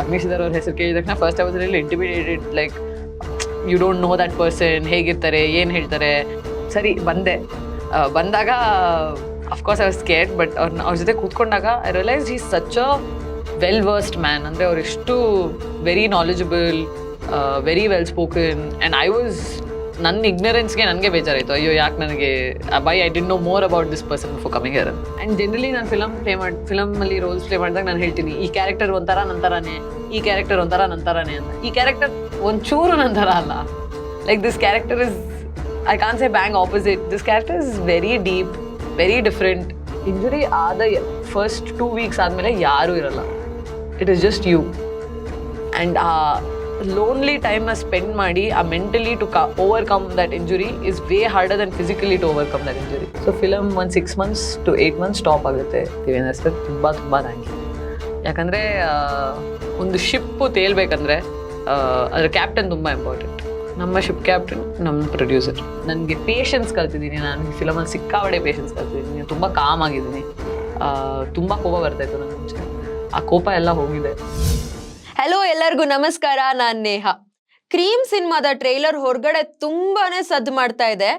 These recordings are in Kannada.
ಅಗ್ನಿಶಿಧರ್ ಅವ್ರ ಹೆಸರು ಕೇಳಿದ ತಕ್ಷಣ first I was really intimidated, like you don't know that person, ಹೇಗಿರ್ತಾರೆ, ಏನು ಹೇಳ್ತಾರೆ. ಸರಿ ಬಂದೆ. ಬಂದಾಗ of course I was scared, but ಅವ್ರ ಜೊತೆ ಕೂತ್ಕೊಂಡಾಗ I realise he such a well versed man. ಅಂದರೆ ಅವ್ರು ಎಷ್ಟು very knowledgeable, very well spoken. And I was, ನನ್ನ ಇಗ್ನರೆನ್ಸ್ಗೆ ನನಗೆ ಬೇಜಾರಾಯಿತು, ಅಯ್ಯೋ ಯಾಕೆ ನನಗೆ I didn't know more about this person for coming here. And generally ನಾನು ಫಿಲಮಲ್ಲಿ ರೋಲ್ಸ್ ಪ್ಲೇ ಮಾಡಿದಾಗ ನಾನು ಹೇಳ್ತೀನಿ, ಈ ಕ್ಯಾರೆಕ್ಟರ್ ಒಂಥರ ನಂತರನೇ, ಈ ಕ್ಯಾರೆಕ್ಟರ್ ಒಂಥರ ನಂತರನೇ ಅಂತ. ಈ ಕ್ಯಾರೆಕ್ಟರ್ ಒಂಚೂರು ನಂತರ ಅಲ್ಲ. Like this character is, I can say bang opposite. This character is very deep, very different. Injury ಆದ ಫಸ್ಟ್ 2 weeks ಆದಮೇಲೆ ಯಾರೂ ಇರಲ್ಲ. It is just you. And ಆ ಲೋನ್ಲಿ ಟೈಮ್ನ ಸ್ಪೆಂಡ್ ಮಾಡಿ ಆ mentally to overcome that injury is way harder than physically to overcome that injury. So film ಒಂದು 6 months to 8 months ಸ್ಟಾಪ್ ಆಗುತ್ತೆ. ದೇವೇಂದ್ರ ಸರ್ ತುಂಬ ತುಂಬ ಥ್ಯಾಂಕ್ ಯು. ಯಾಕಂದರೆ ಒಂದು ಶಿಪ್ಪು ತೇಲ್ಬೇಕಂದ್ರೆ ಅದರ ಕ್ಯಾಪ್ಟನ್ ತುಂಬ ಇಂಪಾರ್ಟೆಂಟ್. ನಮ್ಮ ಶಿಪ್ ಕ್ಯಾಪ್ಟನ್ ನಮ್ಮ ಪ್ರೊಡ್ಯೂಸರ್. ನನಗೆ ಪೇಷನ್ಸ್ ಕಲ್ತಿದ್ದೀನಿ. ನಾನು ಈ ಫಿಲಮಲ್ಲಿ ಸಿಕ್ಕಾಪಟ್ಟೆ ಪೇಷನ್ಸ್ ಕಲ್ತಿದ್ದೀನಿ. ತುಂಬ ಕಾಮ್ ಆಗಿದ್ದೀನಿ. ತುಂಬ ಕೋಪ ಬರ್ತಾಯಿತ್ತು ನನ್ನ ಮುಂಚೆ. ಆ ಕೋಪ ಎಲ್ಲ ಹೋಗಿದೆ. ಹಲೋ, ಎಲ್ಲರಿಗೂ ನಮಸ್ಕಾರ. ನಾನು ನೇಹಾ. ಕ್ರೀಮ್ ಸಿನಿಮಾದ ಟ್ರೈಲರ್ ಹೊರಗಡೆ ತುಂಬಾನೇ ಸದ್ದು ಮಾಡ್ತಾ ಇದೆ.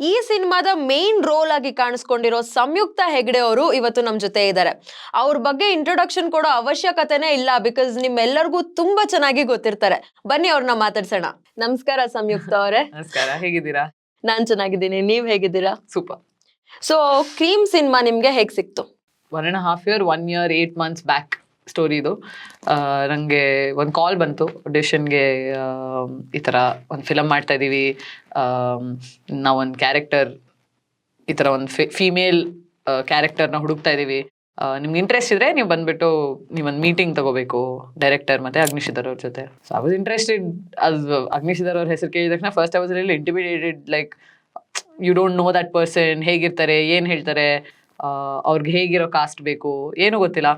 ಈ ಸಿನಿಮಾದ ಮೇನ್ ರೋಲ್ ಆಗಿ ಕಾಣಿಸ್ಕೊಂಡಿರೋ ಸಂಯುಕ್ತ ಹೆಗ್ಡೆ ಅವರು ಇವತ್ತು ನಮ್ಮ ಜೊತೆ ಇದ್ದಾರೆ. ಅವ್ರ ಬಗ್ಗೆ ಇಂಟ್ರೊಡಕ್ಷನ್ ಕೊಡೋ ಅವಶ್ಯಕತೆನೇ ಇಲ್ಲ, ಬಿಕಾಸ್ ನಿಮ್ಮೆಲ್ಲರಿಗೂ ತುಂಬಾ ಚೆನ್ನಾಗಿ ಗೊತ್ತಿರ್ತಾರೆ. ಬನ್ನಿ ಅವ್ರನ್ನ ಮಾತಾಡ್ಸೋಣ. ನಮಸ್ಕಾರ ಸಂಯುಕ್ತ ಅವರೇ. ನಮಸ್ಕಾರ, ಹೇಗಿದ್ದೀರಾ? ನಾನ್ ಚೆನ್ನಾಗಿದ್ದೀನಿ, ನೀವ್ ಹೇಗಿದ್ದೀರಾ? ಸೂಪರ್. ಸೊ ಕ್ರೀಮ್ ಸಿನಿಮಾ ನಿಮ್ಗೆ ಹೇಗ್ ಸಿಕ್ತು? 1.5 year, 1 year, 8 months back story ಇದು. ನನಗೆ ಒಂದು ಕಾಲ್ ಬಂತು ಆಡಿಷನ್ಗೆ. ಈ ಥರ ಒಂದು ಫಿಲಮ್ ಮಾಡ್ತಾ ಇದ್ದೀವಿ, ನಾವೊಂದು ಕ್ಯಾರೆಕ್ಟರ್, ಈ ಥರ ಒಂದು ಫೀಮೇಲ್ ಕ್ಯಾರೆಕ್ಟರ್ನ ಹುಡುಕ್ತಾ ಇದ್ದೀವಿ, ನಿಮ್ಗೆ ಇಂಟ್ರೆಸ್ಟ್ ಇದ್ದರೆ ನೀವು ಬಂದುಬಿಟ್ಟು ನೀವೊಂದು ಮೀಟಿಂಗ್ ತೊಗೋಬೇಕು ಡೈರೆಕ್ಟರ್ ಮತ್ತು ಅಗ್ನಿಶಿಧರ್ ಅವ್ರ ಜೊತೆ. So I was interested. ಅದು ಅಗ್ನಿಶಿಧರ್ ಅವ್ರ ಹೆಸರು ಕೇಳಿದ ತಕ್ಷಣ first I was really intimidated, like you don't know that person, ಹೇಗಿರ್ತಾರೆ, ಏನು ಹೇಳ್ತಾರೆ, ಅವ್ರಿಗೆ ಹೇಗಿರೋ ಕಾಸ್ಟ್ ಬೇಕು, ಏನೂ ಗೊತ್ತಿಲ್ಲ.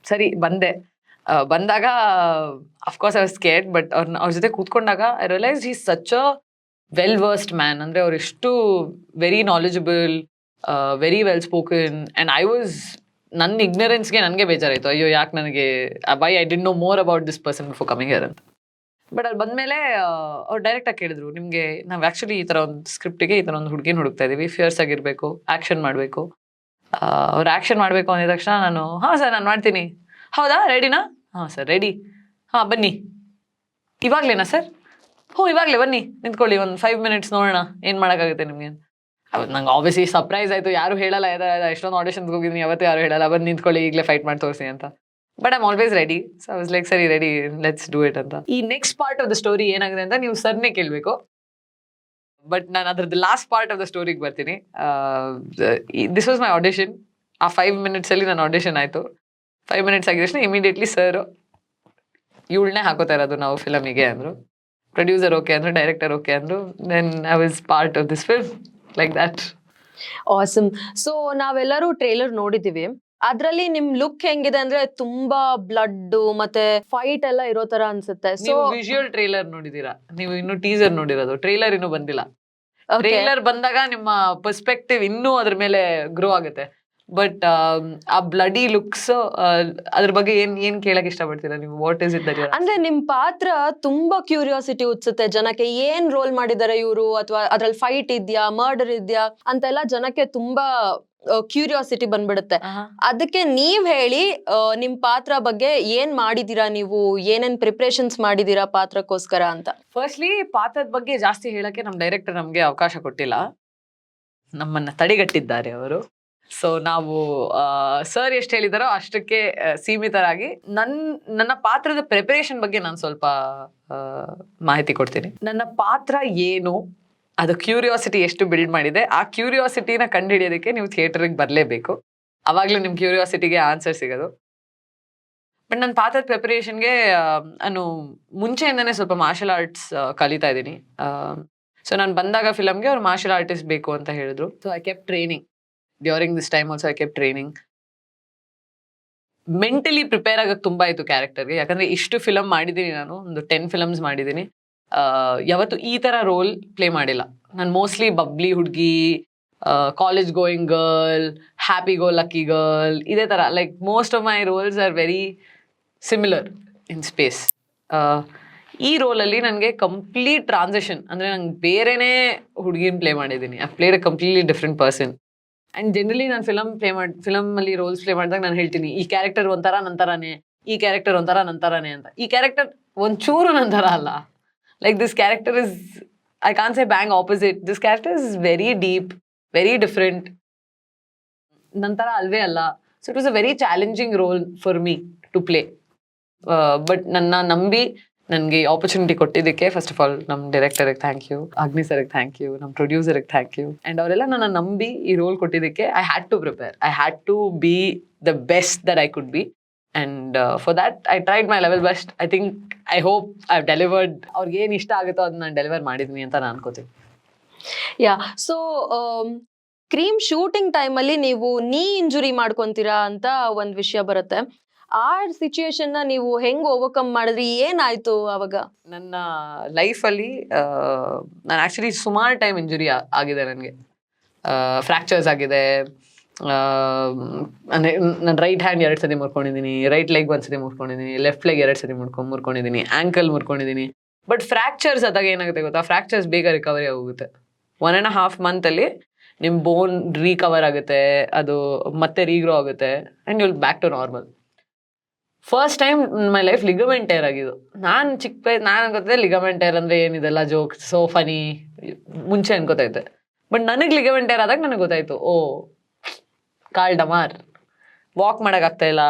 ಸರಿ ಬಂದೆ. ಬಂದಾಗ of course I was scared, but ಅವ್ರ ಜೊತೆ ಕೂತ್ಕೊಂಡಾಗ I realise he such a well versed man. ಅಂದರೆ ಅವ್ರು ಎಷ್ಟು very knowledgeable, very well spoken. And I was, ನನ್ನ ಇಗ್ನರೆನ್ಸ್ಗೆ ನನಗೆ ಬೇಜಾರಾಯಿತು, ಅಯ್ಯೋ ಯಾಕೆ ನನಗೆ I didn't know more about this person for coming here ಅಂತ. ಬಟ್ ಅಲ್ಲಿ ಬಂದಮೇಲೆ ಅವ್ರು ಡೈರೆಕ್ಟಾಗಿ ಕೇಳಿದ್ರು, ನಿಮಗೆ ನಾವು ಆ್ಯಕ್ಚುಲಿ ಈ ಥರ ಒಂದು ಸ್ಕ್ರಿಪ್ಟಿಗೆ ಈ ಥರ ಒಂದು ಹುಡುಗಿನ ಹುಡುಕ್ತಾ ಇದ್ದೀವಿ, ಫಿಯರ್ಸ್ ಆಗಿರಬೇಕು, ಆ್ಯಕ್ಷನ್ ಮಾಡಬೇಕು. ಅವ್ರು ಆ್ಯಕ್ಷನ್ ಮಾಡಬೇಕು ಅಂದಿದ ತಕ್ಷಣ ನಾನು, ಹಾಂ ಸರ್ ನಾನು ಮಾಡ್ತೀನಿ. ಹೌದಾ, ರೆಡಿನಾ? ಹಾಂ ಸರ್ ರೆಡಿ. ಹಾಂ ಬನ್ನಿ. ಇವಾಗಲೇನಾ ಸರ್? ಹ್ಞೂ ಇವಾಗಲೇ ಬನ್ನಿ, ನಿಂತ್ಕೊಳ್ಳಿ, ಒಂದು 5 minutes ನೋಡೋಣ ಏನು ಮಾಡೋಕ್ಕಾಗುತ್ತೆ ನಿಮಗೆ. ಅವತ್ತು ನಂಗೆ ಆಬ್ವಿಯಸ್ಲಿ ಸರ್ಪ್ರೈಸ್ ಆಯಿತು. ಯಾರು ಹೇಳಲ್ಲ, ಎಷ್ಟೊಂದು ಆಡಿಷನ್ಸ್ಗೆ ಹೋಗಿದ್ದೀನಿ, ಯಾವತ್ತೂ ಯಾರು ಹೇಳಲ್ಲ, ಬಂದು ನಿಂತ್ಕೊಳ್ಳಿ ಈಗಲೇ ಫೈಟ್ ಮಾಡಿ ತೋರಿಸಿ ಅಂತ. But I'm always ready. So I was like ಸರಿ ರೆಡಿ, ಲೆಟ್ಸ್ ಡೂ ಇಟ್ ಅಂತ. ಈ next part of the story ಏನಾಗಿದೆ ಅಂತ ನೀವು ಸರ್ನೇ ಕೇಳಬೇಕು. ಬಟ್ ನಾನು ಅದ್ರದ್ದು ಲಾಸ್ಟ್ ಪಾರ್ಟ್ ಆಫ್ ದ ಸ್ಟೋರಿಗೆ ಬರ್ತೀನಿ. This was my audition. ಆ 5 minutesಲ್ಲಿ ನನ್ನ ಆಡಿಷನ್ ಆಯಿತು. 5 minutes ಆಗಿದ ತಕ್ಷಣ ಇಮಿಡಿಯೇಟ್ಲಿ ಸರ್ ಇವಳನ್ನೇ ಹಾಕೋತಾ ಇರೋದು ನಾವು ಫಿಲಮಿಗೆ ಅಂದರು. ಪ್ರೊಡ್ಯೂಸರ್ ಓಕೆ ಅಂದರು, ಡೈರೆಕ್ಟರ್ ಓಕೆ ಅಂದರು. Then I was part of this film like that. Awesome. So ನಾವೆಲ್ಲರೂ ಟ್ರೇಲರ್ ನೋಡಿದೀವಿ. ಅದ್ರಲ್ಲಿ ನಿಮ್ ಲುಕ್ ಹೆಂಗಿದೆ ಅಂದ್ರೆ ತುಂಬಾ ಬ್ಲಡ್ ಮತ್ತೆ ಫೈಟ್ ಎಲ್ಲ ಇರೋ ತರ ಅನ್ಸುತ್ತೆ. ಸೊ ವಿಜುವಲ್ ಟ್ರೇಲರ್ ನೋಡಿದೀರಾ? ನೀವು ಇನ್ನು ಟೀಸರ್ ನೋಡಿರೋದು, ಟ್ರೇಲರ್ ಇನ್ನೂ ಬಂದಿಲ್ಲ. ಟ್ರೇಲರ್ ಬಂದಾಗ ನಿಮ್ಮ ಪರ್ಸ್ಪೆಕ್ಟಿವ್ ಇನ್ನೂ ಅದ್ರ ಮೇಲೆ ಗ್ರೋ ಆಗುತ್ತೆ. ಬಟ್ ಆ ಬ್ಲಡಿ ಲುಕ್ಸ್, ಅದ್ರ ಬಗ್ಗೆ ಏನ್ ಕೇಳಕ್ ಇಷ್ಟಪಡ್ತೀರಾ ನೀವು? ವಾಟ್ ಇಸ್ ಇಟ್ ದಟ್ ಅಂದ್ರೆ ನಿಮ್ ಪಾತ್ರ ತುಂಬಾ ಕ್ಯೂರಿಯಾಸಿಟಿ ಹುಚ್ಚುತ್ತೆ ಜನಕ್ಕೆ. ಏನ್ ರೋಲ್ ಮಾಡಿದ್ದಾರೆ ಇವರು, ಅಥವಾ ಅದ್ರಲ್ಲಿ ಫೈಟ್ ಇದ್ಯಾ, ಮರ್ಡರ್ ಇದ್ಯಾ ಅಂತೆಲ್ಲ ಜನಕ್ಕೆ ತುಂಬಾ ಕ್ಯೂರಿಯಾಸಿಟಿ ಬಂದ್ಬಿಡುತ್ತೆ. ಅದಕ್ಕೆ ನೀವ್ ಹೇಳಿ, ನಿಮ್ ಪಾತ್ರ ಬಗ್ಗೆ ಏನ್ ಮಾಡಿದೀರಾ ನೀವು, ಏನೇನ್ ಪ್ರಿಪ್ರೇಷನ್ಸ್ ಮಾಡಿದೀರಾ ಪಾತ್ರಕ್ಕೋಸ್ಕರ ಅಂತ. ಫಸ್ಟ್ಲಿ ಪಾತ್ರದ ಬಗ್ಗೆ ಜಾಸ್ತಿ ಹೇಳಕ್ಕೆ ನಮ್ ಡೈರೆಕ್ಟರ್ ನಮ್ಗೆ ಅವಕಾಶ ಕೊಟ್ಟಿಲ್ಲ, ನಮ್ಮನ್ನ ತಡೆಗಟ್ಟಿದ್ದಾರೆ ಅವರು. ಸೊ ನಾವು ಸರ್ ಎಷ್ಟು ಹೇಳಿದಾರೋ ಅಷ್ಟಕ್ಕೆ ಸೀಮಿತರಾಗಿ ನನ್ನ ಪಾತ್ರದ ಪ್ರಿಪರೇಷನ್ ಬಗ್ಗೆ ನಾನು ಸ್ವಲ್ಪ ಮಾಹಿತಿ ಕೊಡ್ತೀನಿ. ನನ್ನ ಪಾತ್ರ ಏನು, ಅದು ಕ್ಯೂರಿಯಾಸಿಟಿ ಎಷ್ಟು ಬಿಲ್ಡ್ ಮಾಡಿದೆ, ಆ ಕ್ಯೂರಿಯಾಸಿಟಿನ ಕಂಡುಹಿಡಿಯೋದಕ್ಕೆ ನೀವು ಥಿಯೇಟರ್ಗೆ ಬರಲೇಬೇಕು. ಆವಾಗಲೂ ನಿಮ್ಮ ಕ್ಯೂರಿಯಾಸಿಟಿಗೆ ಆನ್ಸರ್ ಸಿಗೋದು. ಬಟ್ ನನ್ನ ಪಾತ್ರದ ಪ್ರಿಪರೇಷನ್ಗೆ ನಾನು ಮುಂಚೆಯಿಂದನೇ ಸ್ವಲ್ಪ ಮಾರ್ಷಲ್ ಆರ್ಟ್ಸ್ ಕಲಿತಾ ಇದ್ದೀನಿ. ಸೊ ನಾನು ಬಂದಾಗ ಫಿಲಮ್ಗೆ ಅವ್ರು ಮಾರ್ಷಲ್ ಆರ್ಟಿಸ್ಟ್ ಬೇಕು ಅಂತ ಹೇಳಿದ್ರು. So I ಕೆಪ್ training during this time also. I ಕೆಪ್ training. Mentally prepare ಆಗೋಕ್ಕೆ ತುಂಬ ಆಯಿತು ಕ್ಯಾರೆಕ್ಟರ್ಗೆ. ಯಾಕಂದರೆ ಇಷ್ಟು ಫಿಲಮ್ ಮಾಡಿದ್ದೀನಿ, ನಾನು ಒಂದು 10 films ಮಾಡಿದ್ದೀನಿ. ಯಾವತ್ತು ಈ ಥರ ರೋಲ್ ಪ್ಲೇ ಮಾಡಿಲ್ಲ. ನಾನು ಮೋಸ್ಟ್ಲಿ ಬಬ್ಲಿ ಹುಡುಗಿ, college going girl, happy go lucky girl, ಇದೇ ಥರ. Like most of my roles are very similar in space. ಈ ರೋಲಲ್ಲಿ ನನಗೆ ಕಂಪ್ಲೀಟ್ ಟ್ರಾನ್ಸಿಷನ್, ಅಂದರೆ ನಂಗೆ ಬೇರೆನೇ ಹುಡುಗಿನ ಪ್ಲೇ ಮಾಡಿದ್ದೀನಿ. I played a completely different person. And generally ನಾನು ಫಿಲಮಲ್ಲಿ ರೋಲ್ಸ್ ಪ್ಲೇ ಮಾಡಿದಾಗ ನಾನು ಹೇಳ್ತೀನಿ, ಈ ಕ್ಯಾರೆಕ್ಟರ್ ಒಂಥರ ನಂತರನೇ, ಈ ಕ್ಯಾರೆಕ್ಟರ್ ಒಂಥರ ನಂತರನೇ ಅಂತ. ಈ ಕ್ಯಾರೆಕ್ಟರ್ ಒಂಚೂರು ನಂತರ ಅಲ್ಲ. Like this character is, I can say bang opposite. This character is very deep, very different, ನಂತರ ಅಲ್ವೇ ಅಲ್ಲ. So it was a very challenging role for me to play. But ನನ್ನ ನಂಬಿ ನನಗೆ ಆಪರ್ಚುನಿಟಿ ಕೊಟ್ಟಿದ್ದಕ್ಕೆ ಫಸ್ಟ್ ಆಫ್ ಆಲ್ ನಮ್ಮ ಡೈರೆಕ್ಟರ್ಗೆ ಥ್ಯಾಂಕ್ ಯು, ಅಗ್ನಿ ಸರ್ಗೆ ಥ್ಯಾಂಕ್ ಯು, ನಮ್ಮ ಪ್ರೊಡ್ಯೂಸರ್ಗೆ ಥ್ಯಾಂಕ್ ಯು. ಆ್ಯಂಡ್ ಅವರೆಲ್ಲ ನನ್ನ ನಂಬಿ ಈ ರೋಲ್ ಕೊಟ್ಟಿದ್ದಕ್ಕೆ I had to prepare, I had to be the best that I could be. And for that I tried my level best. I think, I hope I have delivered. ಅವ್ರಿಗೆ ಏನು ಇಷ್ಟ ಆಗುತ್ತೋ ಅದನ್ನ ನಾನು ಡೆಲಿವರ್ ಮಾಡಿದ್ದೀನಿ ಅಂತ ನಾನು ಅನ್ಕೋತೀನಿ. ಯಾ, ಸೊ ಕ್ರೀಮ್ ಶೂಟಿಂಗ್ ಟೈಮಲ್ಲಿ ನೀವು ನೀ ಇಂಜುರಿ ಮಾಡ್ಕೊಂತೀರಾ ಅಂತ ಒಂದು ವಿಷಯ ಬರುತ್ತೆ. ಆ ಸಿಚುಯೇಷನ್ನ ನೀವು ಹೆಂಗ್ ಓವರ್ಕಮ್ ಮಾಡಿದ್ರಿ, ಏನಾಯ್ತು ಅವಾಗ? ನನ್ನ ಲೈಫಲ್ಲಿ ನಾನು ಆ್ಯಕ್ಚುಲಿ ಸುಮಾರು ಟೈಮ್ ಇಂಜುರಿ ಆಗಿದೆ. ನನಗೆ ಫ್ರ್ಯಾಕ್ಚರ್ಸ್ ಆಗಿದೆ. ಅಂದರೆ ನಾನು ರೈಟ್ ಹ್ಯಾಂಡ್ 2 ಸತಿ ಮುರ್ಕೊಂಡಿದ್ದೀನಿ, ರೈಟ್ ಲೆಗ್ 1 ಸತಿ ಮುರ್ಕೊಂಡಿದ್ದೀನಿ, ಲೆಫ್ಟ್ ಲೆಗ್ 2 ಸತಿ ಮುರ್ಕೊಂಡಿದ್ದೀನಿ, ಆ್ಯಂಕಲ್ ಮುರ್ಕೊಂಡಿದ್ದೀನಿ. ಬಟ್ ಫ್ರ್ಯಾಕ್ಚರ್ಸ್ ಆದಾಗ ಏನಾಗುತ್ತೆ ಗೊತ್ತಾ, ಫ್ರ್ಯಾಕ್ಚರ್ಸ್ ಬೇಗ ರಿಕವರಿ ಆಗೋಗುತ್ತೆ. 1.5 ಮಂತಲ್ಲಿ ನಿಮ್ಮ ಬೋನ್ ರೀಕವರ್ ಆಗುತ್ತೆ, ಅದು ಮತ್ತೆ ರೀಗ್ರೋ ಆಗುತ್ತೆ, and you will back to normal. First time my life ligament tear ಆಗಿದ್ದು. ನಾನು ಗೊತ್ತಿದೆ ಲಿಗಮೆಂಟ್ ಟೇರ್ ಅಂದರೆ ಏನಿದೆಲ್ಲ ಜೋಕ್, ಸೋ ಫನಿ ಮುಂಚೆ ಅನ್ಕೋತಾ ಇದ್ದೆ. ಬಟ್ ನನಗೆ ಲಿಗಮೆಂಟ್ ಟೇರ್ ಆದಾಗ ನನಗೆ ಗೊತ್ತಾಯ್ತು, ಓ ಕಾಲ್ ಡಮಾರ್, ವಾಕ್ ಮಾಡೋಕ್ಕಾಗ್ತಾ ಇಲ್ಲ,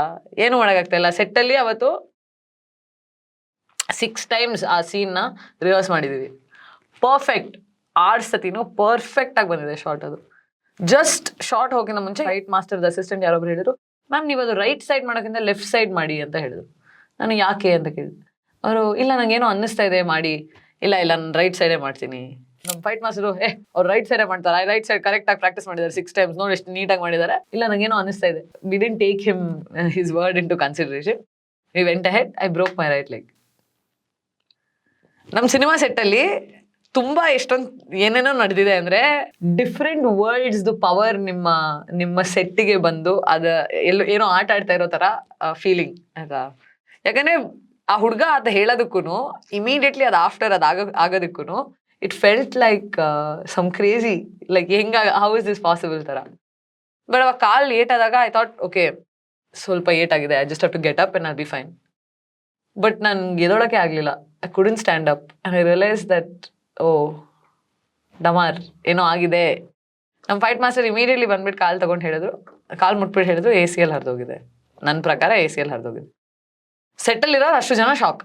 ಏನು ಮಾಡೋಕ್ಕಾಗ್ತಾ ಇಲ್ಲ. ಸೆಟ್ಟಲ್ಲಿ ಅವತ್ತು 6 ಟೈಮ್ಸ್ ಆ ಸೀನ್ನ ರಿವರ್ಸ್ ಮಾಡಿದ್ದೀವಿ. ಪರ್ಫೆಕ್ಟ್ 6 ಸತಿನೂ ಪರ್ಫೆಕ್ಟಾಗಿ ಬಂದಿದೆ ಶಾರ್ಟ್. ಅದು ಜಸ್ಟ್ ಶಾರ್ಟ್ ಹೋಗಿನ ಮುಂಚೆ ರೈಟ್ ಮಾಸ್ಟರ್ದ ಅಸಿಸ್ಟೆಂಟ್ ಯಾರೊಬ್ರು ಹೇಳಿದ್ರು, ಮ್ಯಾಮ್ ನೀವು ಅದು ರೈಟ್ ಸೈಡ್ ಮಾಡೋಕ್ಕಿಂತ ಲೆಫ್ಟ್ ಸೈಡ್ ಮಾಡಿ ಅಂತ ಹೇಳಿದ್ರು. ನಾನು ಯಾಕೆ ಅಂತ ಕೇಳಿದೆ. ಅವರು ಇಲ್ಲ ನನಗೇನೋ ಅನ್ನಿಸ್ತಾ ಇದೆ ಮಾಡಿ. ಇಲ್ಲ ನಾನು ರೈಟ್ ಸೈಡೇ ಮಾಡ್ತೀನಿ. ನಮ್ಮ ಫೈಟ್ ಮಾಸ್ಟರು ಅವ್ರು ರೈಟ್ ಸೈಡೇ ಮಾಡ್ತಾರೆ, ರೈಟ್ ಸೈಡ್ ಕರೆಕ್ಟಾಗಿ ಪ್ರಾಕ್ಟೀಸ್ ಮಾಡಿದ್ದಾರೆ 6 ಟೈಮ್ಸ್, ನೋಡಿ ಎಷ್ಟು ನೀಟಾಗಿ ಮಾಡಿದ್ದಾರೆ. ಇಲ್ಲ ನನಗೇನೋ ಅನ್ನಿಸ್ತಾ ಇದೆ. We didn't take him his word into consideration. We went ahead, I broke my right leg. ನಮ್ಮ ಸಿನಿಮಾ ಸೆಟ್ಟಲ್ಲಿ ತುಂಬ ಎಷ್ಟೊಂದು ಏನೇನೋ ನಡೆದಿದೆ ಅಂದರೆ, ಡಿಫ್ರೆಂಟ್ ವರ್ಲ್ಡ್ಸ್ದು ಪವರ್ ನಿಮ್ಮ ಸೆಟ್ಟಿಗೆ ಬಂದು ಏನೋ ಆಟ ಆಡ್ತಾ ಇರೋ ಥರ ಫೀಲಿಂಗ್ ಆಯ್ತಾ. ಯಾಕಂದರೆ ಆ ಹುಡುಗ ಅಂತ ಹೇಳೋದಕ್ಕೂ ಇಮಿಡಿಯೇಟ್ಲಿ ಅದು ಆಫ್ಟರ್ ಅದು ಆಗೋದಕ್ಕೂ it felt like some crazy, like how is this possible ಥರ. ಬಟ್ ಅವಾಗ ಕಾಲ್ ಏಟಾದಾಗ ಐ ಥಾಟ್ ಓಕೆ ಸ್ವಲ್ಪ ಏಟಾಗಿದೆ, I just have to get up and I'll be fine. But ನನ್ಗೆ ಎದೊಳಕ್ಕೆ ಆಗಲಿಲ್ಲ. I couldn't stand up and I realise that oh ಡಮಾರ್ ಏನೋ ಆಗಿದೆ. ನಮ್ಮ ಫೈಟ್ ಮಾಸ್ಟರ್ ಇಮಿಡಿಯೇಟ್ಲಿ ಬಂದ್ಬಿಟ್ಟು ಕಾಲ್ ತೊಗೊಂಡು ಹೇಳಿದ್ರು, ಕಾಲ್ ಮುಟ್ಬಿಟ್ಟು ಹೇಳಿದ್ರು ACL ಹರಿದೋಗಿದೆ. ನನ್ನ ಪ್ರಕಾರ ACL ಹರಿದೋಗಿದೆ. ಸೆಟ್ಟಲ್ಲಿರೋರು ಅಷ್ಟು ಜನ ಶಾಕ್.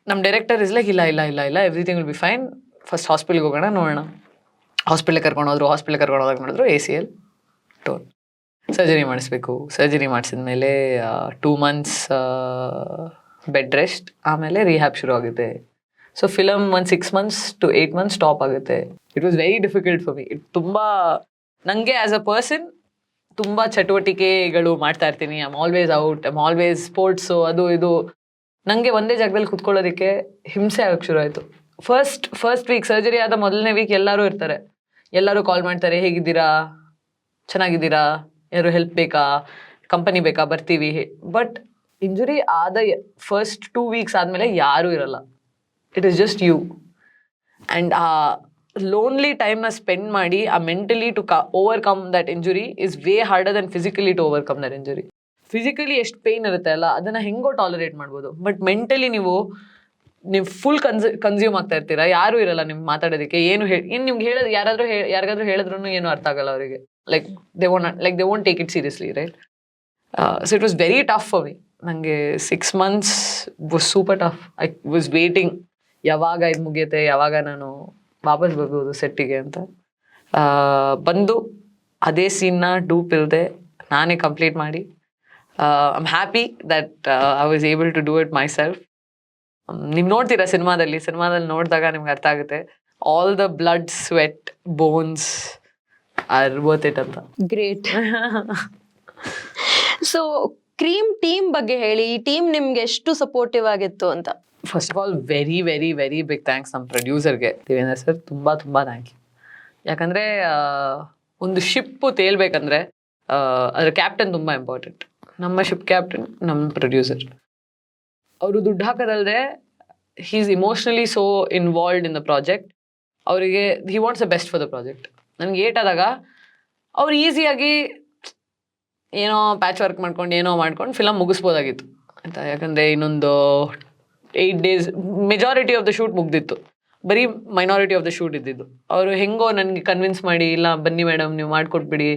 ನಮ್ಮ ಡೈರೆಕ್ಟರ್ ಇಸ್ ಲೈಕ್ ಇಲ್ಲ everything will be fine, first ಹಾಸ್ಪಿಟ್ಲಿಗೆ ಹೋಗೋಣ ನೋಡೋಣ. ಹಾಸ್ಪಿಟ್ಲಿಗೆ ಕರ್ಕೊಂಡು ಹೋದಾಗ ನೋಡಿದ್ರು ACL ಟೋನ್, ಸರ್ಜರಿ ಮಾಡಿಸ್ಬೇಕು. ಸರ್ಜರಿ ಮಾಡಿಸಿದ್ಮೇಲೆ 2 months ಬೆಡ್ ರೆಸ್ಟ್, ಆಮೇಲೆ ರಿಹ್ಯಾಬ್ ಶುರು ಆಗುತ್ತೆ. So film 6 months to 8 months stop ಆಗುತ್ತೆ. It was very difficult for me. ತುಂಬ ನನಗೆ ಆ್ಯಸ್ ಅ ಪರ್ಸನ್ ತುಂಬ ಚಟುವಟಿಕೆಗಳು ಮಾಡ್ತಾ ಇರ್ತೀನಿ. I'm always out, I'm always sports, ಅದು ಇದು. ನನಗೆ ಒಂದೇ ಜಾಗದಲ್ಲಿ ಕುತ್ಕೊಳ್ಳೋದಕ್ಕೆ ಹಿಂಸೆ ಆಗೋಕ್ಕೆ ಶುರು ಆಯಿತು. ಫಸ್ಟ್ ವೀಕ್, ಸರ್ಜರಿ ಆದ ಮೊದಲನೇ ವೀಕ್ ಎಲ್ಲರೂ ಇರ್ತಾರೆ, ಎಲ್ಲರೂ ಕಾಲ್ ಮಾಡ್ತಾರೆ, ಹೇಗಿದ್ದೀರಾ, ಚೆನ್ನಾಗಿದ್ದೀರಾ, ಯಾರು ಹೆಲ್ಪ್ ಬೇಕಾ, ಕಂಪನಿ ಬೇಕಾ, ಬರ್ತೀವಿ. ಬಟ್ ಇಂಜುರಿ ಆದ ಫಸ್ಟ್ 2 weeks ಆದಮೇಲೆ ಯಾರೂ ಇರಲ್ಲ. It is just you. And ಆ ಲೋನ್ಲಿ ಟೈಮ್ನ ಸ್ಪೆಂಡ್ ಮಾಡಿ ಆ mentally to overcome that injury is way harder than physically to overcome that injury. Physically ಎಷ್ಟು ಪೇಯ್ನ್ ಇರುತ್ತೆ ಅಲ್ಲ, ಅದನ್ನು ಹೆಂಗೋ ಟಾಲರೇಟ್ ಮಾಡ್ಬೋದು. ಬಟ್ ಮೆಂಟಲಿ ನೀವು ಫುಲ್ ಕನ್ಸ್ಯೂಮ್ ಆಗ್ತಾ ಇರ್ತೀರಾ, ಯಾರೂ ಇರಲ್ಲ ನಿಮ್ಗೆ ಮಾತಾಡೋದಕ್ಕೆ. ಏನು ನಿಮ್ಗೆ ಹೇಳೋದು ಯಾರಿಗಾದ್ರೂ ಹೇಳಿದ್ರು ಏನು ಅರ್ಥ ಆಗಲ್ಲ ಅವರಿಗೆ. Like they won't take it seriously, right? So it was very tough for me. ನನಗೆ 6 months was super tough. I was waiting ಯಾವಾಗ ಇದು ಮುಗಿಯುತ್ತೆ, ಯಾವಾಗ ನಾನು ವಾಪಸ್ ಬರ್ಬೋದು ಸೆಟ್ಟಿಗೆ ಅಂತ. ಬಂದು ಅದೇ ಸೀನ್ನ ಡೂಪ್ ಇಲ್ಲದೆ ನಾನೇ ಕಂಪ್ಲೀಟ್ ಮಾಡಿ I am happy that I was able to do it myself. ನೀವು ನೋಡ್ತೀರಾ ಸಿನಿಮಾದಲ್ಲಿ ನೋಡಿದಾಗ ನಿಮ್ಗೆ ಅರ್ಥ ಆಗುತ್ತೆ, all the blood, sweat, bones are worth it ಅಂತ. ಗ್ರೇಟ್. ಸೊ ಕ್ರೀಮ್ ಟೀಮ್ ಬಗ್ಗೆ ಹೇಳಿ, ಈ ಟೀಮ್ ನಿಮ್ಗೆ ಎಷ್ಟು ಸಪೋರ್ಟಿವ್ ಆಗಿತ್ತು ಅಂತ? First of all very very very big thanks ನಮ್ಮ ಪ್ರೊಡ್ಯೂಸರ್ಗೆ, ದೇವೇಂದ್ರ ಸರ್. ತುಂಬ ತುಂಬ ಥ್ಯಾಂಕ್ ಯು. ಯಾಕಂದರೆ ಒಂದು ಶಿಪ್ಪು ತೇಲ್ಬೇಕಂದ್ರೆ ಅದರ ಕ್ಯಾಪ್ಟನ್ ತುಂಬ ಇಂಪಾರ್ಟೆಂಟ್. ನಮ್ಮ ಶಿಪ್ ಕ್ಯಾಪ್ಟನ್ ನಮ್ಮ ಪ್ರೊಡ್ಯೂಸರ್. ಅವರು ದುಡ್ಡು ಹಾಕೋದಲ್ಲದೆ he is emotionally so involved in the project. ಅವರಿಗೆ he wants the best for the project. ನನಗೆ ಏಟಾದಾಗ ಅವ್ರು ಈಸಿಯಾಗಿ ಏನೋ ಪ್ಯಾಚ್ ವರ್ಕ್ ಮಾಡ್ಕೊಂಡು ಏನೋ ಮಾಡ್ಕೊಂಡು ಫಿಲಮ್ ಮುಗಿಸ್ಬೋದಾಗಿತ್ತು ಆಯಿತಾ. ಯಾಕಂದರೆ ಇನ್ನೊಂದು 8 days majority of the shoot ಮುಗ್ದಿತ್ತು, ಬರೀ ಮೈನಾರಿಟಿ ಆಫ್ ದ ಶೂಟ್ ಇದ್ದಿದ್ದು. ಅವರು ಹೆಂಗೋ ನನಗೆ ಕನ್ವಿನ್ಸ್ ಮಾಡಿ, ಇಲ್ಲ ಬನ್ನಿ ಮೇಡಮ್ ನೀವು ಮಾಡಿಕೊಟ್ಬಿಡಿ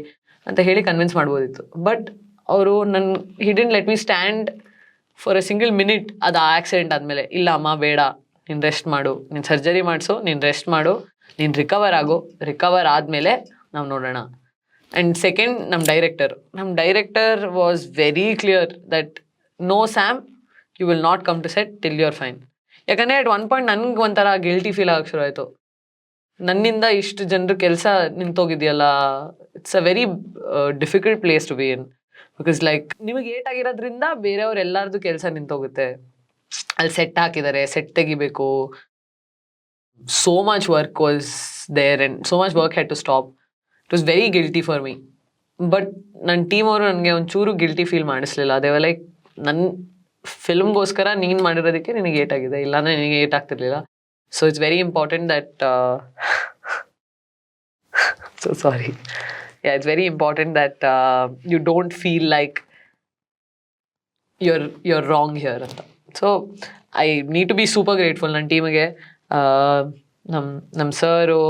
ಅಂತ ಹೇಳಿ ಕನ್ವಿನ್ಸ್ ಮಾಡ್ಬೋದಿತ್ತು. ಬಟ್ ಅವರು he didn't let me stand for a single minute. ಅದು ಆ ಆಕ್ಸಿಡೆಂಟ್ ಆದಮೇಲೆ, ಇಲ್ಲ ಅಮ್ಮ ಬೇಡ, ನೀನು ರೆಸ್ಟ್ ಮಾಡು, ನೀನು ಸರ್ಜರಿ ಮಾಡಿಸು, ನೀನು ರೆಸ್ಟ್ ಮಾಡು, ನೀನು ರಿಕವರ್ ಆಗು, ರಿಕವರ್ ಆದಮೇಲೆ ನಾವು ನೋಡೋಣ. ಆ್ಯಂಡ್ ಸೆಕೆಂಡ್, ನಮ್ಮ director was very clear that no Sam, you will not come to set till you are fine. ಯಾಕಂದರೆ ಅಟ್ ಒನ್ ಪಾಯಿಂಟ್ ನನಗೆ ಒಂಥರ ಗಿಲ್ಟಿ ಫೀಲ್ ಆಗಕ್ಕೆ ಶುರು ಆಯಿತು. ನನ್ನಿಂದ ಇಷ್ಟು ಜನರ ಕೆಲಸ ನಿಂತೋಗಿದೆಯಲ್ಲ, it's a very difficult place to be in. Because like ನಿಮಗೆ ಏಟಾಗಿರೋದ್ರಿಂದ ಬೇರೆಯವ್ರು ಎಲ್ಲರದು ಕೆಲಸ ನಿಂತೋಗುತ್ತೆ. ಅಲ್ಲಿ ಸೆಟ್ ಹಾಕಿದ್ದಾರೆ, ಸೆಟ್ ತೆಗಿಬೇಕು, so much work was there and so much work had to stop. It was very guilty for me. But ನನ್ನ ಟೀಮ್ ಅವರು ನನಗೆ ಒಂಚೂರು ಗಿಲ್ಟಿ ಫೀಲ್ ಮಾಡಿಸ್ಲಿಲ್ಲ. ಅದೇ ಲೈಕ್ ನನ್ನ ಫಿಲ್ಮ್ಗೋಸ್ಕರ ನೀನು ಮಾಡಿರೋದಕ್ಕೆ ನಿನಗೆ ಏಟಾಗಿದೆ, ಇಲ್ಲಾಂದರೆ ನಿನಗೆ ಏಟಾಗ್ತಿರ್ಲಿಲ್ಲ. So it's very important that so sorry. Yeah, it's very important that you don't feel like you're wrong here anta. So I need to be super grateful ನನ್ನ ಟೀಮಿಗೆ, ನಮ್ಮ ಸರು,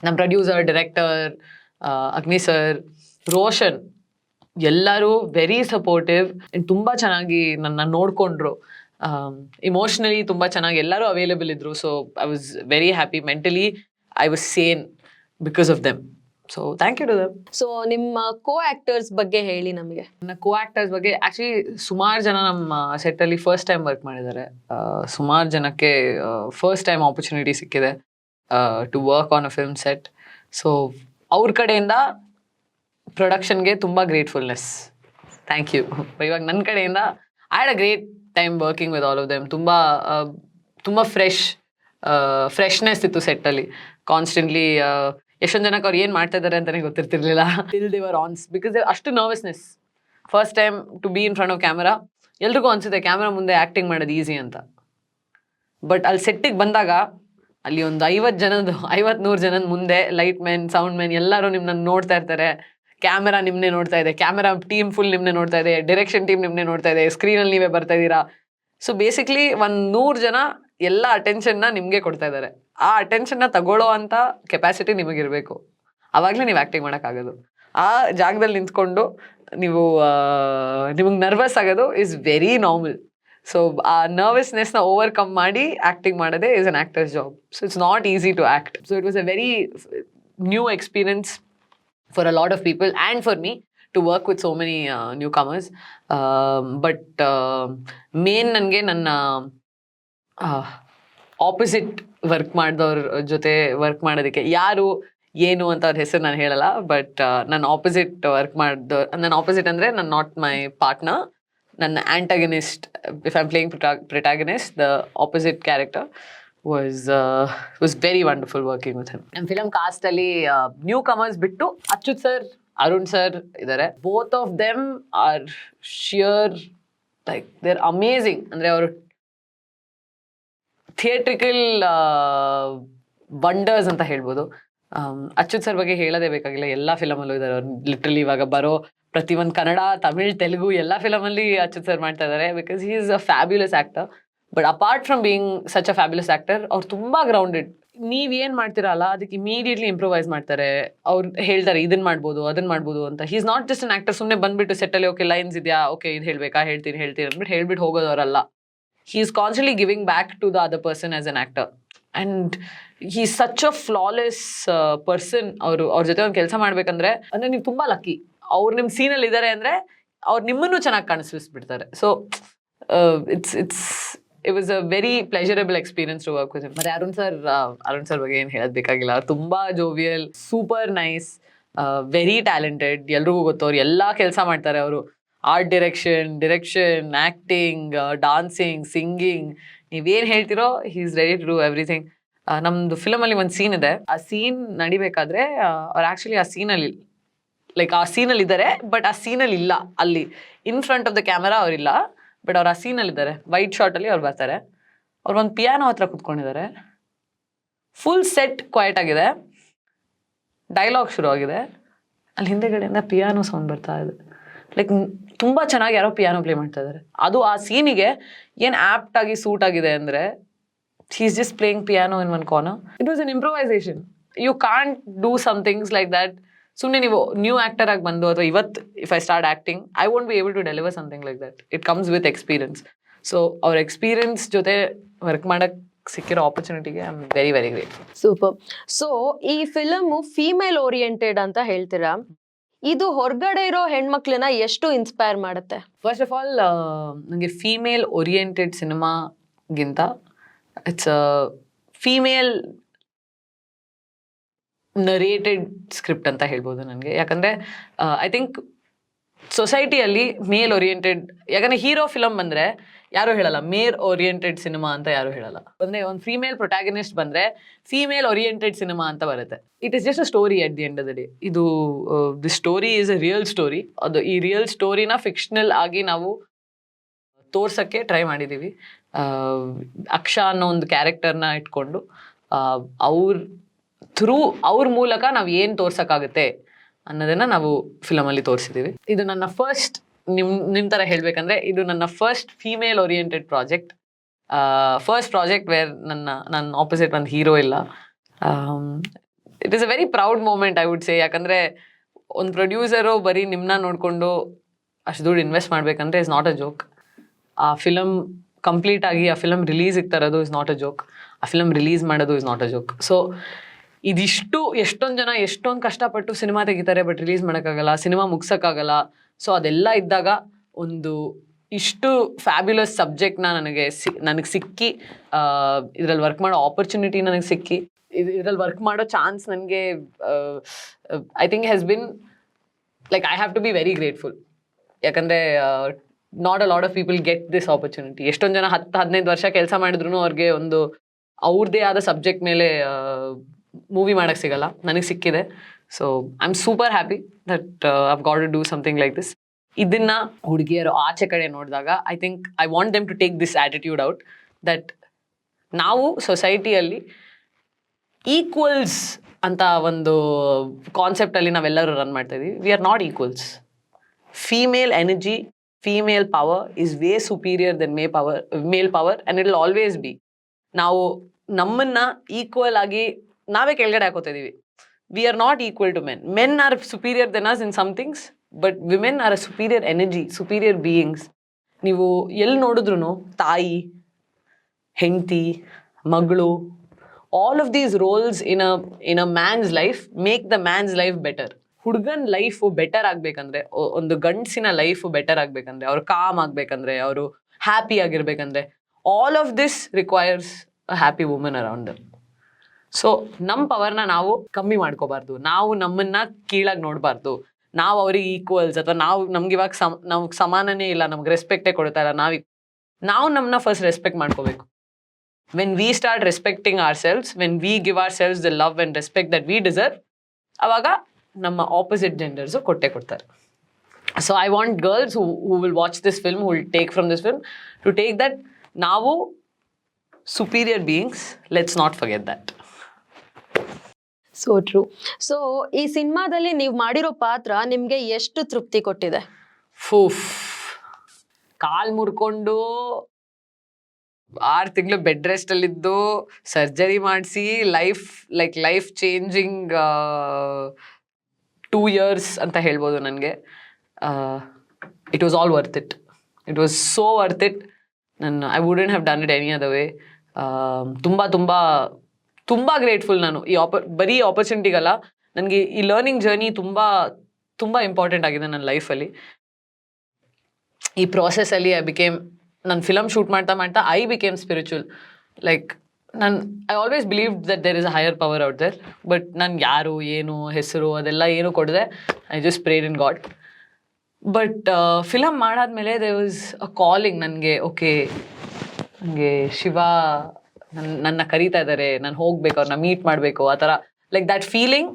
ನಮ್ಮ ಪ್ರೊಡ್ಯೂಸರ್, ಡೈರೆಕ್ಟರ್ ಅಗ್ನಿ ಸರ್, ರೋಷನ್, ಎಲ್ಲರೂ ವೆರಿ ಸಪೋರ್ಟಿವ್ ಆ್ಯಂಡ್ ತುಂಬ ಚೆನ್ನಾಗಿ ನನ್ನ ನೋಡಿಕೊಂಡ್ರು. ಇಮೋಷ್ನಲಿ ತುಂಬ ಚೆನ್ನಾಗಿ ಎಲ್ಲರೂ ಅವೈಲೇಬಲ್ ಇದ್ದರು. So I was very happy. Mentally I was sane because of them. So thank you to them. So ನಿಮ್ಮ ಕೋ ಆಕ್ಟರ್ಸ್ ಬಗ್ಗೆ ಹೇಳಿ ನಮಗೆ. ನನ್ನ ಕೋ ಆಕ್ಟರ್ಸ್ ಬಗ್ಗೆ ಆ್ಯಕ್ಚುಲಿ ಸುಮಾರು ಜನ ನಮ್ಮ ಸೆಟ್ಟಲ್ಲಿ ಫಸ್ಟ್ ಟೈಮ್ ವರ್ಕ್ ಮಾಡಿದ್ದಾರೆ. ಸುಮಾರು ಜನಕ್ಕೆ ಫಸ್ಟ್ ಟೈಮ್ ಆಪರ್ಚುನಿಟಿ ಸಿಕ್ಕಿದೆ to work on a film set. So ಅವ್ರ ಕಡೆಯಿಂದ ಪ್ರೊಡಕ್ಷನ್ಗೆ ತುಂಬ ಗ್ರೇಟ್ಫುಲ್ನೆಸ್. Thank you. ಇವಾಗ ನನ್ನ ಕಡೆಯಿಂದ I had a great time working with all of them. ತುಂಬ ಫ್ರೆಶ್ನೆಸ್ ಇತ್ತು ಸೆಟ್ಟಲ್ಲಿ. ಕಾನ್ಸ್ಟೆಂಟ್ಲಿ ಎಷ್ಟೊಂದು ಜನಕ್ಕೆ ಅವ್ರು ಏನು ಮಾಡ್ತಾ ಇದ್ದಾರೆ ಅಂತಲೇ ಗೊತ್ತಿರ್ತಿರ್ಲಿಲ್ಲ. Till they were once because ಅಷ್ಟು nervousness. First time to be in front of camera. ಎಲ್ರಿಗೂ ಅನಿಸುತ್ತೆ ಕ್ಯಾಮ್ರಾ ಮುಂದೆ ಆ್ಯಕ್ಟಿಂಗ್ ಮಾಡೋದು ಈಸಿ ಅಂತ. ಬಟ್ ಅಲ್ಲಿ ಸೆಟ್ಟಿಗೆ ಬಂದಾಗ ಅಲ್ಲಿ ಒಂದು 50-100 ಜನದ ಮುಂದೆ ಲೈಟ್ ಮೆನ್, ಸೌಂಡ್ ಮೆನ್ ಎಲ್ಲರೂ ನಿಮ್ಮನ್ನ ನೋಡ್ತಾ ಇರ್ತಾರೆ. ಕ್ಯಾಮೆರಾ ನಿಮ್ಮನ್ನೇ ನೋಡ್ತಾ ಇದೆ, ಕ್ಯಾಮೆರಾ ಟೀಮ್ ಫುಲ್ ನಿಮ್ಮನ್ನೇ ನೋಡ್ತಾ ಇದೆ, ಡೈರೆಕ್ಷನ್ ಟೀಮ್ ನಿಮ್ಮನ್ನೇ ನೋಡ್ತಾ ಇದೆ, ಸ್ಕ್ರೀನಲ್ಲಿ ನೀವೇ ಬರ್ತಾ ಇದ್ದೀರಾ. ಸೊ ಬೇಸಿಕ್ಲಿ 100 ಜನ ಎಲ್ಲ ಅಟೆನ್ಷನ್ನ ನಿಮಗೆ ಕೊಡ್ತಾ ಇದ್ದಾರೆ. ಆ ಅಟೆನ್ಷನ್ನ ತಗೊಳ್ಳೋ ಅಂಥ ಕೆಪಾಸಿಟಿ ನಿಮಗಿರಬೇಕು. ಆವಾಗಲೇ ನೀವು ಆ್ಯಕ್ಟಿಂಗ್ ಮಾಡೋಕ್ಕಾಗೋದು. ಆ ಜಾಗದಲ್ಲಿ ನಿಂತ್ಕೊಂಡು ನಿಮಗೆ ನರ್ವಸ್ ಆಗೋದು ಈಸ್ ವೆರಿ ನಾರ್ಮಲ್. ಸೊ ಆ ನರ್ವಸ್ನೆಸ್ನ ಓವರ್ಕಮ್ ಮಾಡಿ ಆ್ಯಕ್ಟಿಂಗ್ ಮಾಡೋದೇ is an actor's job. So it's not easy to act. So it was a very new experience for a lot of people and for me to work with so many newcomers. But main ನನಗೆ ನನ್ನ ಆಪೋಸಿಟ್ ವರ್ಕ್ ಮಾಡಿದವ್ರ ಜೊತೆ ವರ್ಕ್ ಮಾಡೋದಕ್ಕೆ, ಯಾರು ಏನು ಅಂತ ಅವ್ರ ಹೆಸರು ನಾನು ಹೇಳಲ್ಲ, ಬಟ್ ನನ್ನ ಆಪೋಸಿಟ್ ವರ್ಕ್ ಮಾಡಿದವ್ರು, ನನ್ನ ಆಪೋಸಿಟ್ ಅಂದರೆ ನನ್ನ ನಾಟ್ ಮೈ ಪಾರ್ಟ್ನರ್, ನನ್ನ antagonist. If I am playing protagonist, the opposite character was very wonderful working with him. ನಮ್ಮ ಫಿಲಮ್ ಕಾಸ್ಟಲ್ಲಿ ನ್ಯೂ ಕಮರ್ಸ್ ಬಿಟ್ಟು ಅಚ್ಯುತ್ ಸರ್, ಅರುಣ್ ಸರ್ ಇದ್ದಾರೆ. Both of them are sheer like they are amazing. ಅಂದರೆ ಅವರು ಥಿಯೇಟ್ರಿಕಲ್ ವಂಡರ್ಸ್ ಅಂತ ಹೇಳ್ಬೋದು. ಅಚ್ಯುತ್ ಸರ್ ಬಗ್ಗೆ ಹೇಳೋದೇ ಬೇಕಾಗಿಲ್ಲ, ಎಲ್ಲ ಫಿಲಮಲ್ಲೂ ಇದ್ದಾರೆ ಅವ್ರು. ಲಿಟ್ರಲಿ ಇವಾಗ ಬರೋ ಪ್ರತಿಯೊಂದು ಕನ್ನಡ, ತಮಿಳ್, ತೆಲುಗು ಎಲ್ಲ ಫಿಲಮಲ್ಲಿ ಅಚ್ಯುತ್ ಸರ್ ಮಾಡ್ತಾ ಇದ್ದಾರೆ. Because he is a fabulous actor. But apart from being such a fabulous actor, ಅವ್ರು ತುಂಬ ಗ್ರೌಂಡೆಡ್. ನೀವೇನು ಮಾಡ್ತೀರಲ್ಲ ಅದಕ್ಕೆ ಇಮಿಡಿಯೇಟ್ಲಿ ಇಂಪ್ರೂವೈಸ್ ಮಾಡ್ತಾರೆ. ಅವ್ರು ಹೇಳ್ತಾರೆ ಇದನ್ನು ಮಾಡ್ಬೋದು, ಅದನ್ನು ಮಾಡ್ಬೋದು ಅಂತ. He is not just an actor. ಸುಮ್ಮನೆ ಬಂದುಬಿಟ್ಟು ಸೆಟ್ಟಲ್ಲಿ ಓಕೆ ಲೈನ್ಸ್ ಇದೆಯಾ, ಓಕೆ ಇದು ಹೇಳಬೇಕಾ, ಹೇಳ್ತೀನಿ ಅಂದ್ಬಿಟ್ಟು ಹೇಳ್ಬಿಟ್ಟು ಹೋಗೋದವರಲ್ಲ. He is constantly giving back to the other person as an actor. And he is such a flawless person. ಅವ್ರ ಜೊತೆ ಒಂದು ಕೆಲಸ ಮಾಡಬೇಕಂದ್ರೆ ಅಂದರೆ ನೀವು ತುಂಬ ಲಕ್ಕಿ. ಅವ್ರು ನಿಮ್ಮ ಸೀನಲ್ಲಿ ಇದ್ದಾರೆ ಅಂದರೆ ಅವ್ರು ನಿಮ್ಮನ್ನು ಚೆನ್ನಾಗಿ ಕಾಣಿಸ್ಬಿಡ್ತಾರೆ. So it was a very pleasurable experience to work with him. ಮತ್ತೆ ಅರುಣ್ ಸರ್ ಬಗ್ಗೆ ಏನು ಹೇಳೋದು ಬೇಕಾಗಿಲ್ಲ. ತುಂಬ jovial, super nice, very talented. ಎಲ್ರಿಗೂ ಗೊತ್ತವ್ರು ಎಲ್ಲ ಕೆಲಸ ಮಾಡ್ತಾರೆ ಅವರು. Art direction, acting, dancing, singing, ನೀವೇನು ಹೇಳ್ತಿರೋ he is ready to do everything. ನಮ್ಮದು ಫಿಲಮಲ್ಲಿ ಒಂದು ಸೀನ್ ಇದೆ. ಆ ಸೀನ್ ನಡಿಬೇಕಾದ್ರೆ ಅವ್ರು ಆ್ಯಕ್ಚುಲಿ ಆ ಸೀನಲ್ಲಿ ಇದ್ದಾರೆ, ಬಟ್ ಆ ಸೀನಲ್ಲಿ ಇಲ್ಲ. ಅಲ್ಲಿ in front of the camera ಅವರಿಲ್ಲ. ಬಟ್ ಅವ್ರು ಆ ಸೀನಲ್ಲಿದ್ದಾರೆ, ವೈಟ್ ಶಾರ್ಟಲ್ಲಿ ಅವ್ರು ಬರ್ತಾರೆ, ಅವ್ರು ಒಂದು ಪಿಯಾನೋ ಹತ್ರ ಕುತ್ಕೊಂಡಿದ್ದಾರೆ, ಫುಲ್ ಸೆಟ್ ಕ್ವೈಟ್ ಆಗಿದೆ, ಡೈಲಾಗ್ ಶುರು ಆಗಿದೆ, ಅಲ್ಲಿ ಹಿಂದೆಗಡೆಯಿಂದ ಪಿಯಾನೋ ಸೌಂಡ್ ಬರ್ತಾ ಇದೆ. ಲೈಕ್ ತುಂಬ ಚೆನ್ನಾಗಿ ಯಾರೋ ಪಿಯಾನೋ ಪ್ಲೇ ಮಾಡ್ತಾ ಇದ್ದಾರೆ. ಅದು ಆ ಸೀನಿಗೆ ಏನು ಆ್ಯಪ್ಟ್ ಆಗಿ ಸೂಟ್ ಆಗಿದೆ ಅಂದರೆ, he is just playing piano in one corner. It was an improvisation. You can't do some things like that. ಸುಮ್ಮನೆ ನೀವು ನ್ಯೂ ಆ್ಯಕ್ಟರ್ ಆಗಿ ಬಂದು ಅಥವಾ ಇವತ್ತು if I start acting, I won't be able to deliver something like that. It comes with experience. So ಅವ್ರ ಎಕ್ಸ್ಪೀರಿಯನ್ಸ್ ಜೊತೆ ವರ್ಕ್ ಮಾಡಕ್ಕೆ ಸಿಕ್ಕಿರೋ ಆಪರ್ಚುನಿಟಿಗೆ I am very very grateful. Super. So ಈ ಫಿಲಮ್ ಫೀಮೇಲ್ ಓರಿಯೆಂಟೆಡ್ ಅಂತ ಹೇಳ್ತೀರಾ, ಇದು ಹೊರಗಡೆ ಇರೋ ಹೆಣ್ಮಕ್ಳನ್ನ ಎಷ್ಟು ಇನ್ಸ್ಪೈರ್ ಮಾಡುತ್ತೆ? ಫಸ್ಟ್ ಆಫ್ ಆಲ್ ನನಗೆ ಫೀಮೇಲ್ ಓರಿಯೆಂಟೆಡ್ ಸಿನಿಮಾಗಿಂತ it's a female narrated script ಅಂತ ಹೇಳ್ಬೋದು ನನಗೆ. ಯಾಕಂದರೆ ಐ ಥಿಂಕ್ ಸೊಸೈಟಿಯಲ್ಲಿ ಮೇಲ್ ಓರಿಯೆಂಟೆಡ್, ಯಾಕಂದರೆ ಹೀರೋ ಫಿಲಮ್ ಬಂದರೆ ಯಾರೂ ಹೇಳಲ್ಲ ಮೇಲ್ ಓರಿಯೆಂಟೆಡ್ ಸಿನಿಮಾ ಅಂತ ಯಾರೂ ಹೇಳಲ್ಲ. ಅಂದರೆ ಒಂದು ಫೀಮೇಲ್ ಪ್ರೊಟ್ಯಾಗನಿಸ್ಟ್ ಬಂದರೆ ಫೀಮೇಲ್ ಓರಿಯೆಂಟೆಡ್ ಸಿನಿಮಾ ಅಂತ ಬರುತ್ತೆ. It is just a story at the end of the day. ಇದು the story is a real story. ಅದು ಈ ರಿಯಲ್ ಸ್ಟೋರಿನ ಫಿಕ್ಷನಲ್ ಆಗಿ ನಾವು ತೋರ್ಸೋಕ್ಕೆ ಟ್ರೈ ಮಾಡಿದ್ದೀವಿ. ಅಕ್ಷಾ ಅನ್ನೋ ಒಂದು ಕ್ಯಾರೆಕ್ಟರ್ನ ಇಟ್ಕೊಂಡು ಅವ್ರ ಮೂಲಕ ನಾವು ಏನು ತೋರ್ಸೋಕ್ಕಾಗುತ್ತೆ ಅನ್ನೋದನ್ನು ನಾವು ಫಿಲಮಲ್ಲಿ ತೋರಿಸಿದ್ದೀವಿ. ಇದು ನನ್ನ ಫಸ್ಟ್, ನಿಮ್ಮ ಥರ ಹೇಳಬೇಕಂದ್ರೆ ಇದು ನನ್ನ first female oriented project. First project where ನನ್ನ ಆಪೋಸಿಟ್ ಒಂದು ಹೀರೋ ಇಲ್ಲ. It is a very proud moment I would say. ಯಾಕಂದರೆ ಒಂದು ಪ್ರೊಡ್ಯೂಸರು ಬರೀ ನಿಮ್ಮನ್ನ ನೋಡಿಕೊಂಡು ಅಷ್ಟು ದುಡ್ಡು ಇನ್ವೆಸ್ಟ್ ಮಾಡಬೇಕಂದ್ರೆ ಇಸ್ ನಾಟ್ ಅ ಜೋಕ್. ಆ ಫಿಲಮ್ ಕಂಪ್ಲೀಟ್ ಆಗಿ ಆ ಫಿಲಮ್ ರಿಲೀಸಿಗೆ ತರೋದು ಇಸ್ ನಾಟ್ ಅ ಜೋಕ್. ಆ ಫಿಲಮ್ ರಿಲೀಸ್ ಮಾಡೋದು is not a joke. So ಇದಿಷ್ಟು ಎಷ್ಟೊಂದು ಜನ ಎಷ್ಟೊಂದು ಕಷ್ಟಪಟ್ಟು ಸಿನಿಮಾ ತೆಗಿತಾರೆ, ಬಟ್ ರಿಲೀಸ್ ಮಾಡೋಕ್ಕಾಗಲ್ಲ, ಸಿನಿಮಾ ಮುಗ್ಸೋಕ್ಕಾಗಲ್ಲ. ಸೊ ಅದೆಲ್ಲ ಇದ್ದಾಗ ಒಂದು ಇಷ್ಟು ಫ್ಯಾಬ್ಯುಲಸ್ ಸಬ್ಜೆಕ್ಟ್ನ ನನಗೆ ಸಿಕ್ಕಿ, ಇದರಲ್ಲಿ ವರ್ಕ್ ಮಾಡೋ ಆಪರ್ಚುನಿಟಿ ನನಗೆ ಸಿಕ್ಕಿ, ಇದರಲ್ಲಿ ವರ್ಕ್ ಮಾಡೋ ಚಾನ್ಸ್ ನನಗೆ I think has been like I have to be very grateful. ಯಾಕಂದರೆ not a lot of people get this opportunity. ಎಷ್ಟೊಂದು ಜನ 10-15 ವರ್ಷ ಕೆಲಸ ಮಾಡಿದ್ರು ಅವ್ರಿಗೆ ಒಂದು ಅವ್ರದ್ದೇ ಆದ ಸಬ್ಜೆಕ್ಟ್ ಮೇಲೆ ಮೂವಿ ಮಾಡೋಕ್ಕೆ ಸಿಗಲ್ಲ. ನನಗೆ ಸಿಕ್ಕಿದೆ. So I am super happy that I've got to do something like this. ಇದನ್ನು ಹುಡುಗಿಯರು ಆಚೆ ಕಡೆ ನೋಡಿದಾಗ I think I want them to take this attitude out, that ನಾವು ಸೊಸೈಟಿಯಲ್ಲಿ ಈಕ್ವಲ್ಸ್ ಅಂತ ಒಂದು ಕಾನ್ಸೆಪ್ಟಲ್ಲಿ ನಾವೆಲ್ಲರೂ ರನ್ ಮಾಡ್ತಾ ಇದ್ದೀವಿ. V are naught equals. Female energy, female power is way superior than male power, and it will always be. ನಾವು ನಮ್ಮನ್ನ ಈಕ್ವಲ್ ಆಗಿ ನಾವೇ ಕೆಳಗಡೆ ಹಾಕೋತಿದ್ದೀವಿ. We are not equal to men. Men are superior than us in some things, but women are a superior energy, superior beings. ನೀವು ಎಲ್ಲಿ ನೋಡಿದ್ರು ತಾಯಿ, ಹೆಂಡತಿ, ಮಗಳು, all of these roles in a man's life make the man's life better. ಹುಡುಗನ ಲೈಫು ಬೆಟರ್ ಆಗಬೇಕಂದ್ರೆ, ಒಂದು ಗಂಡಸಿನ ಲೈಫು ಬೆಟರ್ ಆಗಬೇಕಂದ್ರೆ, ಅವ್ರು ಕಾಮ್ ಆಗಬೇಕಂದ್ರೆ, ಅವರು ಹ್ಯಾಪಿ ಆಗಿರ್ಬೇಕಂದ್ರೆ, all of this requires a happy woman around them. So ನಮ್ಮ ಪವರ್ನ ನಾವು ಕಮ್ಮಿ ಮಾಡ್ಕೋಬಾರ್ದು, ನಾವು ನಮ್ಮನ್ನ ಕೀಳಾಗಿ ನೋಡಬಾರ್ದು, ನಾವು ಅವ್ರಿಗೆ ಈಕ್ವಲ್ಸ್ ಅಥವಾ ನಮ್ಗೆ ಇವಾಗ ನಮ್ಗೆ ಸಮಾನನೇ ಇಲ್ಲ, ನಮ್ಗೆ ರೆಸ್ಪೆಕ್ಟೇ ಕೊಡ್ತಾ ಇಲ್ಲ. ನಾವು ನಮ್ಮನ್ನ ಫಸ್ಟ್ ರೆಸ್ಪೆಕ್ಟ್ ಮಾಡ್ಕೋಬೇಕು. When we start respecting ourselves, when we give ourselves the love and respect that we deserve, ಅವಾಗ ನಮ್ಮ ಆಪೋಸಿಟ್ ಜೆಂಡರ್ಸು ಕೊಡ್ತಾರೆ. So I want girls who will watch this film, who will take from this film to take that ನಾವು superior beings, let's not forget that. So true. So ಈ ಸಿನಿಮಾದಲ್ಲಿ ನೀವು ಮಾಡಿರೋ ಪಾತ್ರ ನಿಮಗೆ ಎಷ್ಟು ತೃಪ್ತಿ ಕೊಟ್ಟಿದೆ? ಕಾಲ್ ಮುರ್ಕೊಂಡು 6 ತಿಂಗಳು ಬೆಡ್ ರೆಸ್ಟಲ್ಲಿದ್ದು ಸರ್ಜರಿ ಮಾಡಿಸಿ ಲೈಫ್ ಚೇಂಜಿಂಗ್ 2 years ಅಂತ ಹೇಳ್ಬೋದು ನನಗೆ. It was all worth it. It was so worth it. I wouldn't have done it any other way. ತುಂಬ ಗ್ರೇಟ್ಫುಲ್ ನಾನು. ಬರೀ ಆಪರ್ಚುನಿಟಿಗಲ್ಲ, ನನಗೆ ಈ ಲರ್ನಿಂಗ್ ಜರ್ನಿ ತುಂಬ ಇಂಪಾರ್ಟೆಂಟ್ ಆಗಿದೆ ನನ್ನ ಲೈಫಲ್ಲಿ. ಈ ಪ್ರಾಸೆಸ್ಸಲ್ಲಿ ನಾನು ಫಿಲಮ್ ಶೂಟ್ ಮಾಡ್ತಾ I became spiritual. Like I always believe that there is a higher power out there, but ನನ್ಗೆ ಯಾರು, ಏನು, ಹೆಸರು ಅದೆಲ್ಲ ಏನು ಕೊಡದೆ I just prayed in God. But film ಮಾಡಾದ್ಮೇಲೆ ದೇರ್ ವಾಸ್ ಅ ಕಾಲಿಂಗ್ ನನಗೆ. ಓಕೆ, ನನಗೆ ಶಿವ ನನ್ನ ಕರೀತಾ ಇದ್ದಾರೆ, ನಾನು ಹೋಗ್ಬೇಕು, ಅವ್ರನ್ನ ಮೀಟ್ ಮಾಡಬೇಕು, ಆ ಥರ. Like that feeling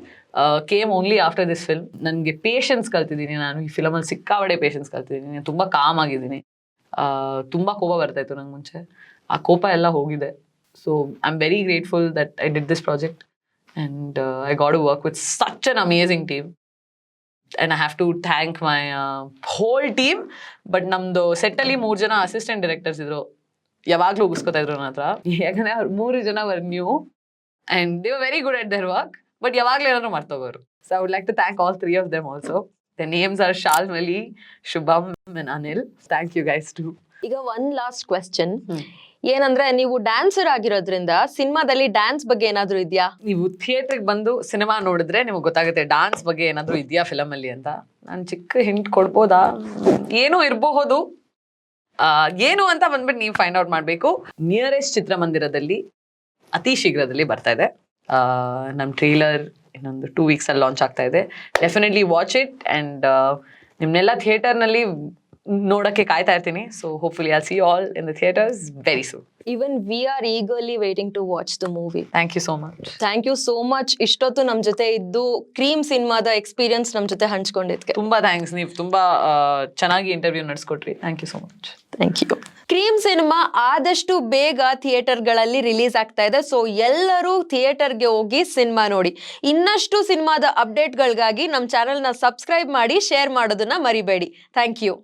came only after this film. ನನಗೆ ಪೇಷನ್ಸ್ ಕಲ್ತಿದ್ದೀನಿ ನಾನು ಈ ಫಿಲಮಲ್ಲಿ. ಸಿಕ್ಕಾಬಡೆ ಪೇಷನ್ಸ್ ಕಲ್ತಿದ್ದೀನಿ. ತುಂಬ ಕಾಮ್ ಆಗಿದ್ದೀನಿ. ತುಂಬ ಕೋಪ ಬರ್ತಾಯಿತ್ತು ನಂಗೆ ಮುಂಚೆ. ಆ ಕೋಪ ಎಲ್ಲ ಹೋಗಿದೆ. So I am very grateful that I did this project and I got to work with such an amazing team. And I have to thank my whole team. But ನಮ್ಮದು ಸೆಟ್ಟಲ್ಲಿ 3 ಜನ ಅಸಿಸ್ಟೆಂಟ್ ಡೈರೆಕ್ಟರ್ಸ್ ಇದ್ರು, ಯಾವಾಗಲೂ ಉಗಿಸ್ಕೊತಾ ಇದ್ರು ನನ್ನ ಹತ್ರ. ಯಾಕಂದರೆ ಅವ್ರು 3 ಜನ were new and they were very good at their work, but ಯಾವಾಗಲೂ ಏನಾದ್ರು ಮರ್ತೋಗೋರು. So I would like to thank all 3 of them also. The names are Shalmali, Shubham and Anil. Thank you guys too. ಈಗ ಒನ್ ಲಾಸ್ಟ್ ಕ್ವೆಶ್ಚನ್ ಏನಂದ್ರೆ, ನೀವು ಡ್ಯಾನ್ಸರ್ ಆಗಿರೋದ್ರಿಂದ ಸಿನಿಮಾದಲ್ಲಿ ಡ್ಯಾನ್ಸ್ ಬಗ್ಗೆ ಏನಾದ್ರು ಇದೆಯಾ? ನೀವು ಥಿಯೇಟ್ರಿಗೆ ಬಂದು ಸಿನಿಮಾ ನೋಡಿದ್ರೆ ನಿಮಗೆ ಗೊತ್ತಾಗುತ್ತೆ ಡಾನ್ಸ್ ಬಗ್ಗೆ ಏನಾದರೂ ಇದೆಯಾ ಫಿಲಮಲ್ಲಿ ಅಂತ. ನಾನು ಚಿಕ್ಕ ಹಿಂಟ್ ಕೊಡ್ಬೋದಾ? ಏನೋ ಇರಬಹುದು, ಏನು ಅಂತ ಬಂದ್ಬಿಟ್ಟು ನೀವು ಫೈಂಡ್ ಔಟ್ ಮಾಡಬೇಕು. ನಿಯರೆಸ್ಟ್ ಚಿತ್ರಮಂದಿರದಲ್ಲಿ ಅತಿ ಶೀಘ್ರದಲ್ಲಿ ಬರ್ತಾ ಇದೆ. ನಮ್ಮ ಟ್ರೇಲರ್ ಇನ್ನೊಂದು 2 weeksಲ್ಲಿ ಲಾಂಚ್ ಆಗ್ತಾ ಇದೆ. ಡೆಫಿನೆಟ್ಲಿ ವಾಚ್ ಇಟ್ ಆ್ಯಂಡ್ ನಿಮ್ಮನ್ನೆಲ್ಲ ಥಿಯೇಟರ್ನಲ್ಲಿ ನೋಡೋಕ್ಕೆ ಕಾಯ್ತಾ ಇರ್ತೀನಿ. So hopefully I'll see you all in the theaters very soon. Even we are eagerly waiting to watch the movie. Thank you so much. Thank you so much. ಇಷ್ಟೊತ್ತು ನಮ್ಮ ಜೊತೆ ಇದ್ದು ಕ್ರೀಮ್ ಸಿನಿಮಾದ ಎಕ್ಸ್ಪೀರಿಯನ್ಸ್ ನಮ್ಮ ಜೊತೆ ಹಂಚ್ಕೊಂಡಿದ್ಕೆ ತುಂಬ ಥ್ಯಾಂಕ್ಸ್. ನೀವು ತುಂಬ ಚೆನ್ನಾಗಿ ಇಂಟರ್ವ್ಯೂ ನಡೆಸ್ಕೊಟ್ರಿ. Thank you so much. Thank you. Cream cinema ಆದಷ್ಟು ಬೇಗ ಥಿಯೇಟರ್ಗಳಲ್ಲಿ ರಿಲೀಸ್ ಆಗ್ತಾ ಇದೆ. ಸೊ ಎಲ್ಲರೂ ಥಿಯೇಟರ್ಗೆ ಹೋಗಿ ಸಿನಿಮಾ ನೋಡಿ. ಇನ್ನಷ್ಟು ಸಿನಿಮಾದ ಅಪ್ಡೇಟ್ಗಳಿಗಾಗಿ ನಮ್ಮ ಚಾನೆಲ್ನ ಸಬ್ಸ್ಕ್ರೈಬ್ ಮಾಡಿ, ಶೇರ್ ಮಾಡೋದನ್ನ ಮರಿಬೇಡಿ. Thank you.